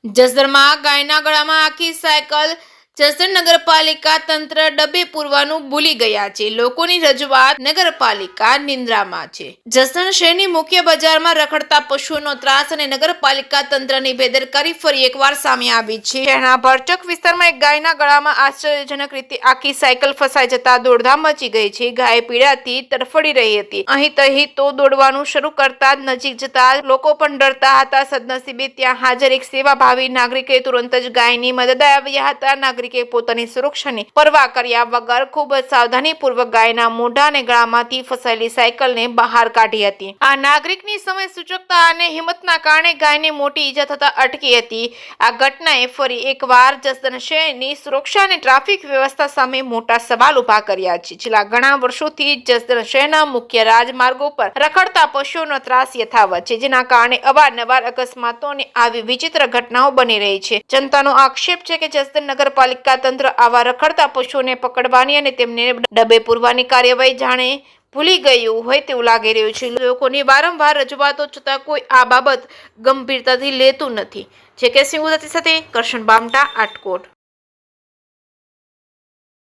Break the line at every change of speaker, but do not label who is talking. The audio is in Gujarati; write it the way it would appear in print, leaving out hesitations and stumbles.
જસદણમાં ગાયના ગળામાં આખી સાયકલ જસદણ નગરપાલિકા તંત્ર ડબ્બે પૂરવાનું ભૂલી ગયા છે. લોકોની રજૂઆત નગરપાલિકા નિંદ્રામાં છે. જસદણ શહેરની મુખ્ય બજારમાં રખડતા પશુઓનો ત્રાસ અને નગરપાલિકા તંત્રની બેદરકારી ફરી એકવાર સામે આવી છે. શહેરના ભરચક વિસ્તારમાં એક ગાયના ગળામાં આશ્ચર્યજનક રીતે આખી સાયકલ ફસાઈ જતા દોડધામ મચી ગઈ છે. ગાય પીડાથી તડફડી રહી હતી. અહીં તહીં તો દોડવાનું શરૂ કરતા જ નજીક જતા લોકો પણ ડરતા હતા. સદનસીબે ત્યાં હાજર એક સેવાભાવી નાગરિકે તુરંત જ ગાયની મદદ આવ્યા હતા. નાગરિકે પોતાની સુરક્ષાની પરવા કર્યા વગર ખૂબ જ સાવધાનીપૂર્વક ગાયના મોઢા અને ગળામાંથી ફસાયેલી સાયકલને બહાર કાઢી હતી. આ નાગરિકની સમય સૂચકતા અને હિંમતના કારણે ગાયને મોટી ઈજા થતા અટકી હતી. આ ઘટનાએ ફરી એકવાર જસદણ શહેરની સુરક્ષા અને ટ્રાફિક વ્યવસ્થા સામે મોટા સવાલ ઉભા કર્યા છે. છેલ્લા ઘણા વર્ષોથી જસદણ શહેરના મુખ્ય રાજમાર્ગો પર રખડતા પશુઓનો ત્રાસ યથાવત છે, જેના કારણે અવારનવાર અકસ્માતો અને આવી વિચિત્ર ઘટનાઓ બની રહી છે. જનતાનો આક્ષેપ છે કે જસદણ નગરપાલિકા તંત્ર આવા રખડતા પશુઓને પકડવાની અને તેમને ડબ્બે પૂરવાની કાર્યવાહી જાણે ભૂલી ગયું હોય તેવું લાગી રહ્યું છે. લોકોની વારંવાર રજૂઆતો છતાં કોઈ આ બાબત ગંભીરતાથી લેતું નથી. જે કે સિંહ સાથે કરશન બામટા, આટકોટ.